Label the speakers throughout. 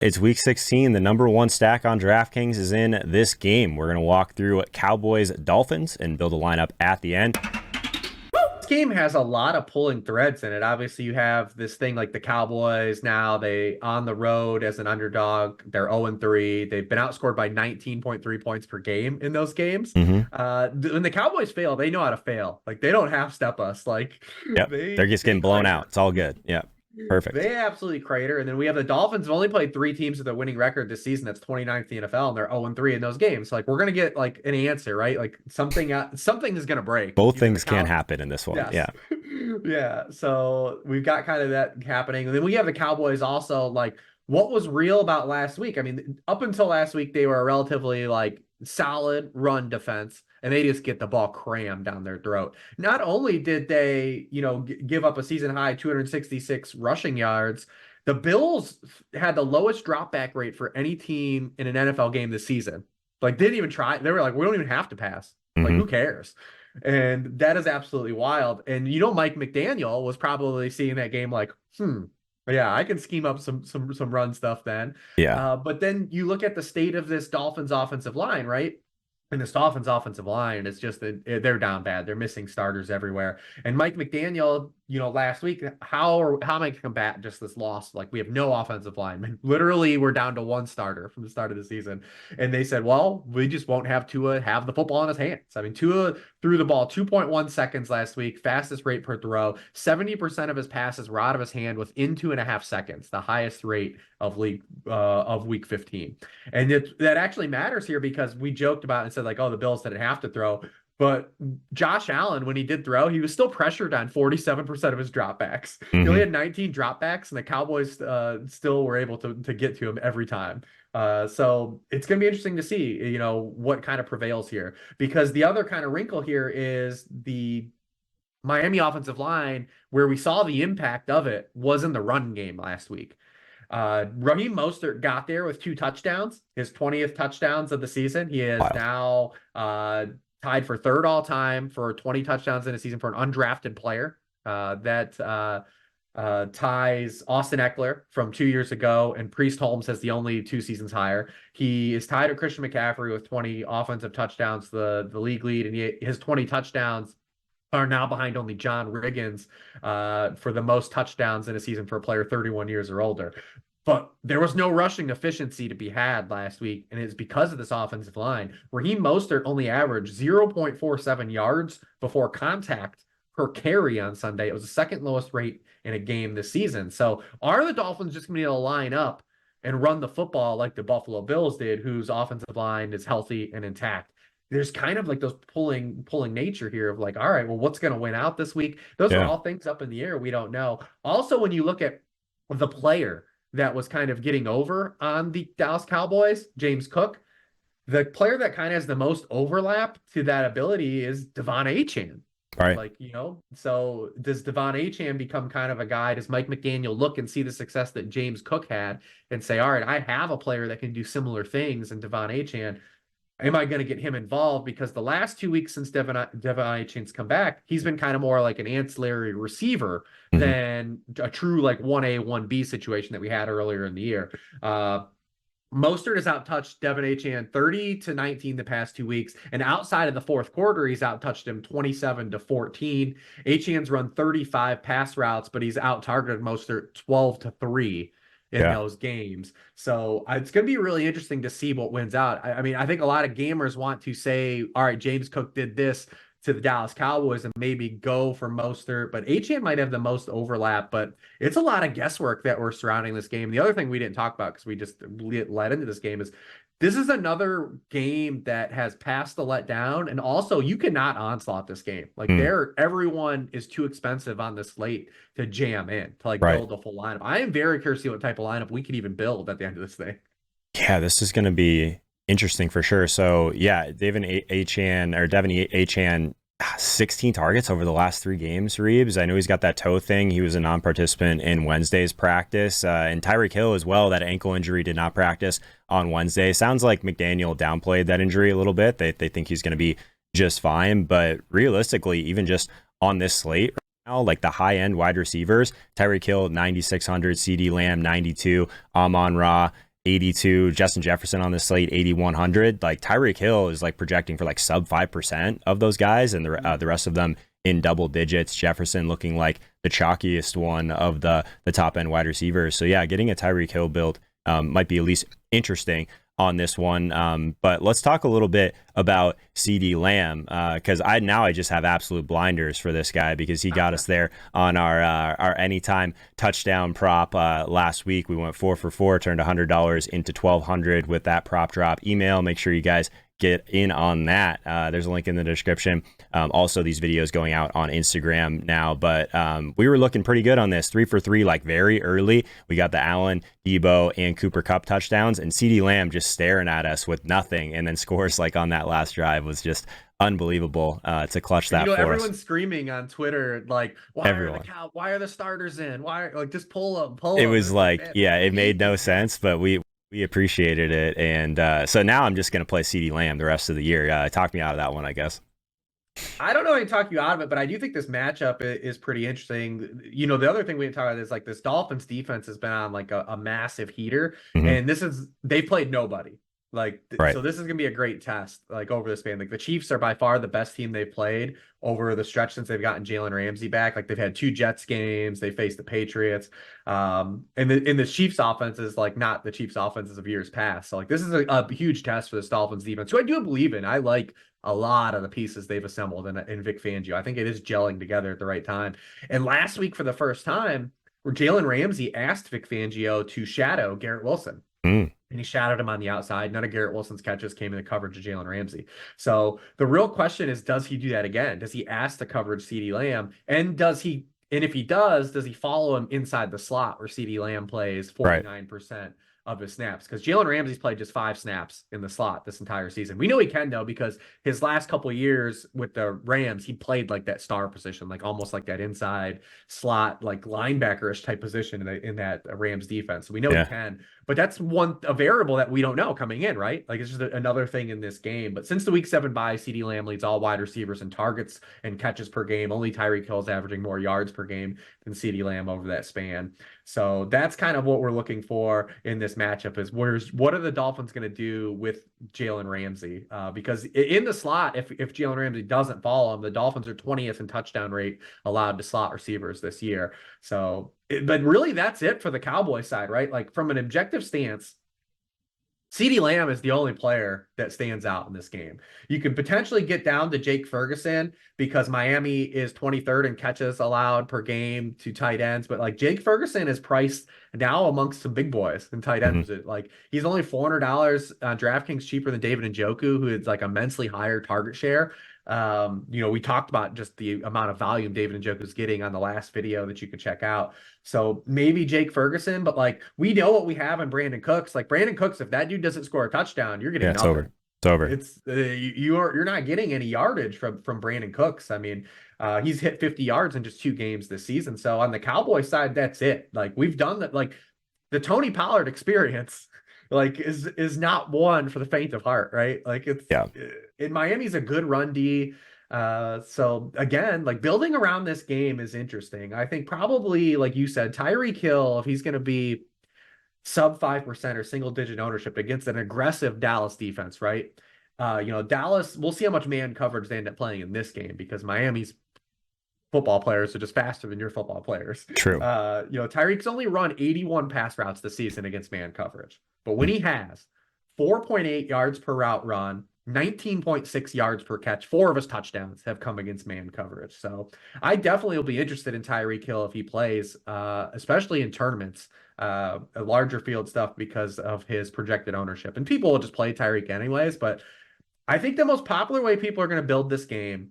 Speaker 1: It's week 16. The number one stack on DraftKings is in this game. We're going to walk through Cowboys Dolphins and build a lineup at the end.
Speaker 2: This game has a lot of pulling threads in it. Obviously, you have this thing like the Cowboys now, they on the road as an underdog. They're 0-3. They've been outscored by 19.3 points per game in those games. When the Cowboys fail, they know how to fail. Like, they don't half step us. Like,
Speaker 1: Yep. They're just getting blown out. It's all good. Yeah. Perfect.
Speaker 2: They absolutely crater. And then we have the Dolphins have only played 3 teams with a winning record this season. That's 29th in the NFL, and they're 0-3 in those games. So, like, we're gonna get like an answer, right? Like something is gonna break.
Speaker 1: Both things can happen in this one.
Speaker 2: Yes.
Speaker 1: Yeah.
Speaker 2: Yeah. So we've got kind of that happening. And then we have the Cowboys also, like, what was real about last week? I mean, up until last week, they were a relatively like solid run defense, and they just get the ball crammed down their throat. Not only did they, give up a season high 266 rushing yards, the Bills had the lowest dropback rate for any team in an NFL game this season. Like, they didn't even try. They were like, we don't even have to pass. Like, who cares? And that is absolutely wild. And Mike McDaniel was probably seeing that game like, yeah, I can scheme up some run stuff then.
Speaker 1: Yeah.
Speaker 2: But then you look at the state of this Dolphins offensive line, right? And this Dolphins offensive line is just that they're down bad. They're missing starters everywhere. And Mike McDaniel, last week, how am I going to combat just this loss? Like, we have no offensive linemen. Literally, we're down to 1 starter from the start of the season. And they said, well, we just won't have Tua have the football in his hands. I mean, Tua threw the ball 2.1 seconds last week, fastest rate per throw. 70% of his passes were out of his hand within 2.5 seconds, the highest rate of week 15. And that actually matters here because we joked about it and said, like, oh, the Bills didn't have to throw. But Josh Allen, when he did throw, he was still pressured on 47% of his dropbacks. He only had 19 dropbacks, and the Cowboys still were able to get to him every time. So it's going to be interesting to see, what kind of prevails here. Because the other kind of wrinkle here is the Miami offensive line, where we saw the impact of it, was in the run game last week. Raheem Mostert got there with 2 touchdowns, his 20th touchdowns of the season. He is now tied for 3rd all time for 20 touchdowns in a season for an undrafted player. That ties Austin Eckler from 2 years ago, and Priest Holmes has the only 2 seasons higher. He is tied with Christian McCaffrey with 20 offensive touchdowns, the league lead, and his 20 touchdowns are now behind only John Riggins for the most touchdowns in a season for a player 31 years or older. But there was no rushing efficiency to be had last week, and it's because of this offensive line. Raheem Mostert only averaged 0.47 yards before contact per carry on Sunday. It was the 2nd lowest rate in a game this season. So are the Dolphins just going to be able to line up and run the football like the Buffalo Bills did, whose offensive line is healthy and intact? There's kind of like those pulling nature here of like, all right, well, what's going to win out this week? Those are all things up in the air. We don't know. Also, when you look at the player that was kind of getting over on the Dallas Cowboys, James Cook, the player that kind of has the most overlap to that ability is Devon Achane.
Speaker 1: Right.
Speaker 2: Like, so does Devon Achane become kind of a guy? Does Mike McDaniel look and see the success that James Cook had and say, all right, I have a player that can do similar things in Devon Achane. Am I going to get him involved? Because the last 2 weeks since Devon Achane's come back, he's been kind of more like an ancillary receiver than a true like 1A, 1B situation that we had earlier in the year. Mostert has outtouched Devon Achane 30-19 the past 2 weeks. And outside of the 4th quarter, he's outtouched him 27-14. Achane's run 35 pass routes, but he's out-targeted Mostert 12-3. In those games. So it's going to be really interesting to see what wins out. I mean, I think a lot of gamers want to say, all right, James Cook did this to the Dallas Cowboys and maybe go for Mostert, but Achane might have the most overlap, but it's a lot of guesswork that we're surrounding this game. The other thing we didn't talk about because we just led into this game is this is another game that has passed the letdown, and also you cannot onslaught this game. Like everyone is too expensive on this slate to jam in to build a full lineup. I am very curious to see what type of lineup we could even build at the end of this thing.
Speaker 1: Yeah, this is going to be interesting for sure. So yeah, Devon Achane, 16 targets over the last 3 games, Reeves. I know he's got that toe thing. He was a non-participant in Wednesday's practice. And Tyreek Hill as well, that ankle injury, did not practice on Wednesday. Sounds like McDaniel downplayed that injury a little bit. They think he's going to be just fine. But realistically, even just on this slate right now, like the high-end wide receivers, Tyreek Hill, 9,600, CeeDee Lamb, 92, Amon-Ra, 82. Justin Jefferson on the slate, 8,100. Like Tyreek Hill is like projecting for like sub 5% of those guys, and the rest of them in double digits. Jefferson looking like the chalkiest one of the top end wide receivers. So yeah, getting a Tyreek Hill build might be at least interesting on this one. But let's talk a little bit about CD Lamb, because I just have absolute blinders for this guy, because he got us there on our anytime touchdown prop last week. We went 4 for 4, turned $100 into $1,200 with that prop drop email. Make sure you guys get in on that. There's a link in the description. Also, these videos going out on Instagram now, but we were looking pretty good on this. 3 for 3, like very early. We got the Allen, Debo, and Cooper Kupp touchdowns, and CD Lamb just staring at us with nothing, and then scores like on that last drive was just unbelievable to clutch that for us.
Speaker 2: Everyone's screaming on Twitter like, why are the starters in? Why, like, just pull them.
Speaker 1: It was like, yeah, it made no sense, but we appreciated it. And so now I'm just going to play CD Lamb the rest of the year. Talk me out of that one, I guess.
Speaker 2: I don't know how to talk you out of it, but I do think this matchup is pretty interesting. You know, the other thing we didn't talk about is like this Dolphins defense has been on like a massive heater, and they played nobody. Like, so this is going to be a great test, like, over the span. Like, the Chiefs are by far the best team they've played over the stretch since they've gotten Jalen Ramsey back. Like, they've had 2 Jets games. They faced the Patriots. And the Chiefs offense is, like, not the Chiefs offenses of years past. So, like, this is a huge test for this Dolphins defense, who I do believe in. I like a lot of the pieces they've assembled in Vic Fangio. I think it is gelling together at the right time. And last week, for the first time, where Jalen Ramsey asked Vic Fangio to shadow Garrett Wilson. And he shadowed him on the outside. None of Garrett Wilson's catches came in the coverage of Jalen Ramsey. So the real question is, does he do that again? Does he ask to coverage CeeDee Lamb? And if he does he follow him inside the slot where CeeDee Lamb plays 49% of his snaps? Because Jalen Ramsey's played just 5 snaps in the slot this entire season. We know he can, though, because his last couple of years with the Rams, he played like that star position, like almost like that inside slot, like linebacker-ish type position in that Rams defense. So we know he can. But that's a variable that we don't know coming in, right? Like, it's just another thing in this game. But since the Week 7 bye, CeeDee Lamb leads all wide receivers in targets and catches per game. Only Tyreek Hill's averaging more yards per game than CeeDee Lamb over that span. So that's kind of what we're looking for in this matchup, is what are the Dolphins going to do with Jalen Ramsey? Because in the slot, if Jalen Ramsey doesn't follow him, the Dolphins are 20th in touchdown rate allowed to slot receivers this year. So, but really, that's it for the Cowboys side, right? Like, from an objective stance, CeeDee Lamb is the only player that stands out in this game. You could potentially get down to Jake Ferguson because Miami is 23rd in catches allowed per game to tight ends. But like, Jake Ferguson is priced now amongst some big boys in tight ends. Like, he's only $400 on DraftKings, cheaper than David Njoku, who is like immensely higher target share. We talked about just the amount of volume David Njoku is getting on the last video that you could check out. So maybe Jake Ferguson, but like, we know what we have in Brandon Cooks. Like, Brandon Cooks, if that dude doesn't score a touchdown, you're getting nothing.
Speaker 1: It's over.
Speaker 2: It's you're not getting any yardage from Brandon Cooks. I mean, he's hit 50 yards in just 2 games this season. So on the Cowboys side, that's it. Like, we've done that. Like, the Tony Pollard experience, like, is not one for the faint of heart, right? Like, in Miami's a good run D. So again, like, building around this game is interesting. I think probably, like you said, Tyreek Hill, if he's going to be sub 5% or single digit ownership against an aggressive Dallas defense, right? Dallas, we'll see how much man coverage they end up playing in this game, because Miami's football players are just faster than your football players.
Speaker 1: True.
Speaker 2: Tyreek's only run 81 pass routes this season against man coverage. But when he has 4.8 yards per route run, 19.6 yards per catch, 4 of his touchdowns have come against man coverage. So I definitely will be interested in Tyreek Hill if he plays, especially in tournaments, a larger field stuff, because of his projected ownership. And people will just play Tyreek anyways. But I think the most popular way people are going to build this game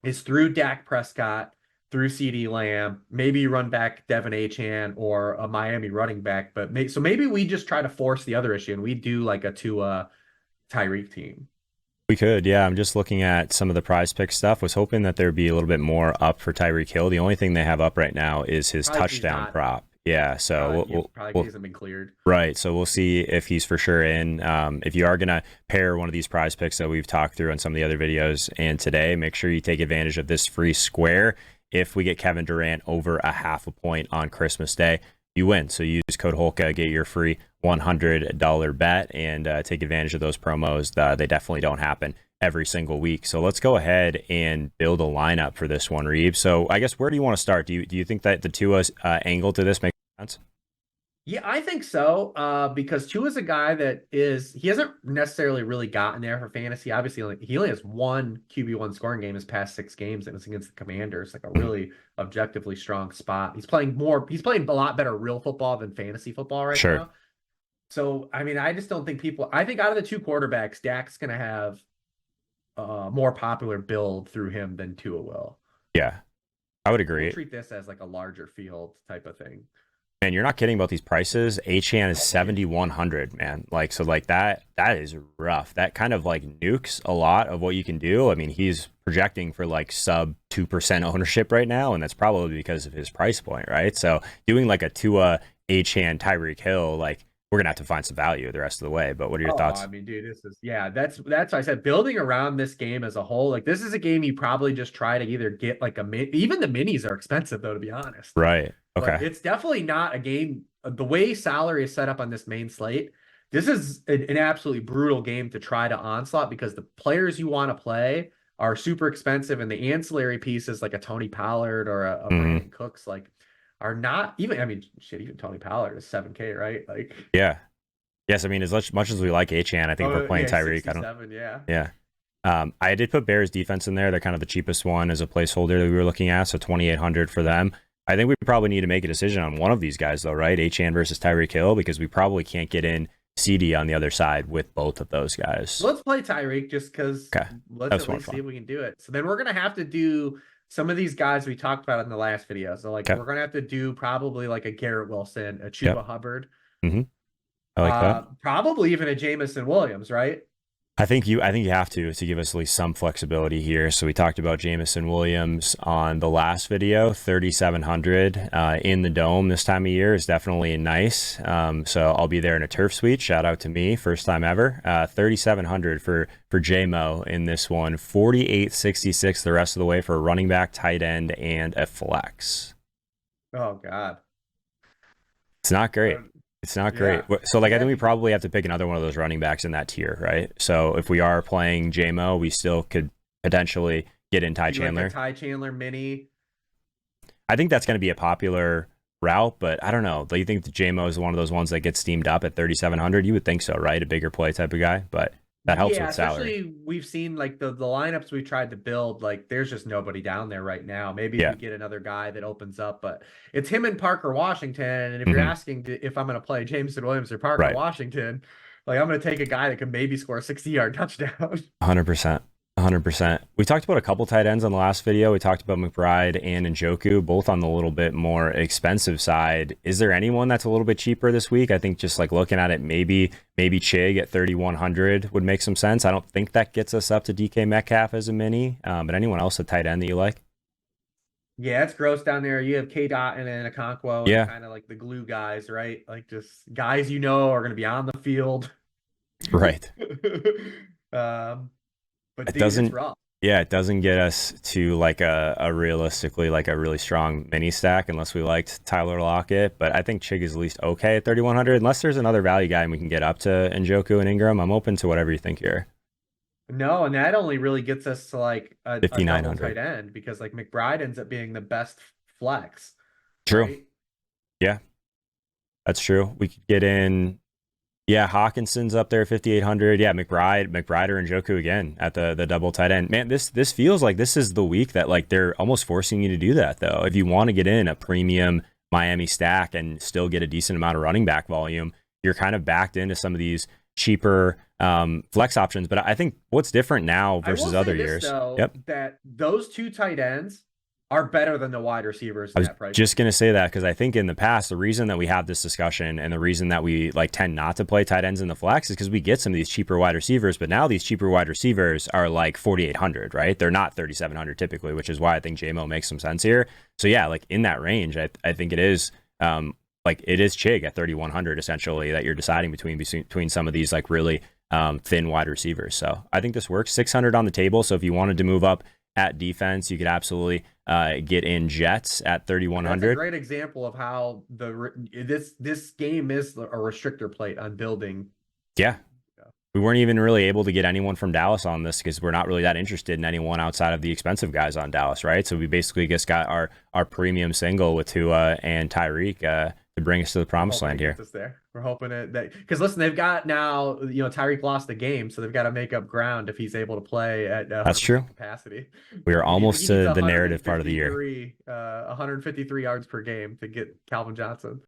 Speaker 2: is through Dak Prescott, through CeeDee Lamb, maybe run back Devin Achane or a Miami running back. But maybe we just try to force the other issue and we do like a Tua Tyreek team.
Speaker 1: We could, yeah. I'm just looking at some of the PrizePicks stuff. Was hoping that there'd be a little bit more up for Tyreek Hill. The only thing they have up right now is his touchdown prop. Yeah, so
Speaker 2: he hasn't been cleared.
Speaker 1: Right, so we'll see if he's for sure in. If you are going to pair one of these PrizePicks that we've talked through on some of the other videos and today, make sure you take advantage of this free square. If we get Kevin Durant over a 0.5 point on Christmas Day, you win. So use code HOLKA, get your free $100 bet and take advantage of those promos. They definitely don't happen every single week. So let's go ahead and build a lineup for this one, Reeb. So I guess where do you want to start? Do you think that the Tua angle to this makes sense?
Speaker 2: Yeah, I think so. Because Tua's a guy that he hasn't necessarily really gotten there for fantasy. Obviously, he only has one QB1 scoring game his past 6 games, and it's against the Commanders. Like a really objectively strong spot. He's playing a lot better real football than fantasy football right now. So, I mean, I just don't think I think out of the 2 quarterbacks, Dak's going to have a more popular build through him than Tua will.
Speaker 1: Yeah, I would agree.
Speaker 2: We'll treat this as like a larger field type of thing.
Speaker 1: And you're not kidding about these prices. Achane is 7,100, man. Like, so like that is rough. That kind of like nukes a lot of what you can do. I mean, he's projecting for like sub 2% ownership right now, and that's probably because of his price point, right? So doing like a Tua, Achane, Tyreek Hill, like we're gonna have to find some value the rest of the way. But what are your thoughts?
Speaker 2: I mean, dude, that's why I said building around this game as a whole. Like, this is a game you probably just try to either get like even the minis are expensive though, to be honest.
Speaker 1: Right. Okay.
Speaker 2: Like, it's definitely not a game. The way salary is set up on this main slate, this is an absolutely brutal game to try to onslaught because the players you want to play are super expensive, and the ancillary pieces like a Tony Pollard or a Brandon Cooks are not even. I mean, shit, even Tony Pollard is 7K, right? Like,
Speaker 1: yeah, yes. I mean, as much as we like Achane, I think we're playing Tyreek. I don't.
Speaker 2: Yeah.
Speaker 1: I did put Bears defense in there. They're kind of the cheapest one as a placeholder that we were looking at, so 2,800 for them. I think we probably need to make a decision on one of these guys, though, right? Achane versus Tyreek Hill, because we probably can't get in CD on the other side with both of those guys.
Speaker 2: Let's play Tyreek just because.
Speaker 1: Okay.
Speaker 2: Let's at least see if we can do it. So then we're gonna have to do some of these guys we talked about in the last video. So like we're gonna have to do probably like a Garrett Wilson, a Chuba Hubbard.
Speaker 1: I like that.
Speaker 2: Probably even a Jameson Williams, right?
Speaker 1: I think you have to give us at least some flexibility here. So we talked about Jameson Williams on the last video. 3,700 in the dome this time of year is definitely nice. So I'll be there in a turf suite. Shout out to me, first time ever. 3,700 for JMO in this one. 4,866 the rest of the way for a running back, tight end, and a flex.
Speaker 2: Oh God,
Speaker 1: it's not great. It's not great. So like I think we probably have to pick another one of those running backs in that tier, right? So if we are playing JMO, we still could potentially get in Ty Chandler.
Speaker 2: Like a Ty Chandler mini.
Speaker 1: I think that's going to be a popular route, but I don't know. Do you think the JMO is one of those ones that gets steamed up at 3,700? You would think so, right? A bigger play type of guy, but that helps with salary.
Speaker 2: Especially we've seen like the lineups we tried to build, like there's just nobody down there right now. Maybe we get another guy that opens up, but it's him and Parker Washington. And if you're asking if I'm going to play Jameson Williams or Parker Washington, like I'm going to take a guy that can maybe score a 60-yard touchdown.
Speaker 1: 100%. 100%. We talked about a couple tight ends on the last video. We talked about McBride and Njoku, both on the little bit more expensive side. Is there anyone that's a little bit cheaper this week? I think just like looking at it, maybe Chig at 3,100 would make some sense. I don't think that gets us up to DK Metcalf as a mini, but anyone else a tight end that you like?
Speaker 2: Yeah, it's gross down there. You have K-Dot and then Okonkwo, and kind of like the glue guys, right? Like just guys are going to be on the field.
Speaker 1: Right.
Speaker 2: But it doesn't.
Speaker 1: Yeah, it doesn't get us to like a realistically like a really strong mini stack unless we liked Tyler Lockett. But I think Chig is at least okay at 3,100. Unless there's another value guy and we can get up to Njoku and Ingram, I'm open to whatever you think here.
Speaker 2: No, and that only really gets us to like a
Speaker 1: 5,900
Speaker 2: tight end because like McBride ends up being the best flex.
Speaker 1: True.
Speaker 2: Right?
Speaker 1: Yeah, that's true. We could get in. Yeah, Hawkinson's up there, 5,800. Yeah, McBride or Njoku again at the double tight end. Man, this feels like this is the week that like they're almost forcing you to do that though. If you want to get in a premium Miami stack and still get a decent amount of running back volume, you're kind of backed into some of these cheaper flex options. But I think what's different now versus other years,
Speaker 2: that those two tight ends are better than the wide receivers.
Speaker 1: I was just going to say that because I think in the past, the reason that we have this discussion and the reason that we like tend not to play tight ends in the flex is because we get some of these cheaper wide receivers, but now these cheaper wide receivers are like 4,800, right? They're not 3,700 typically, which is why I think JMO makes some sense here. So yeah, like in that range, I think it is like it is Chig at 3,100 essentially that you're deciding between some of these like really thin wide receivers. So I think this works. 600 on the table. So if you wanted to move up at defense, you could absolutely get in Jets at
Speaker 2: That's a
Speaker 1: 3,100.
Speaker 2: great example of how this game is a restrictor plate on building.
Speaker 1: Yeah. We weren't even really able to get anyone from Dallas on this because we're not really that interested in anyone outside of the expensive guys on Dallas, right? So we basically just got our premium single with Tua and Tyreek to bring us to the promised land here.
Speaker 2: We're hoping that because listen, they've got now, Tyreek lost the game, so they've got to make up ground if he's able to play at
Speaker 1: that's true
Speaker 2: capacity.
Speaker 1: We are almost to the narrative part of the year.
Speaker 2: 153 yards per game to get Calvin Johnson.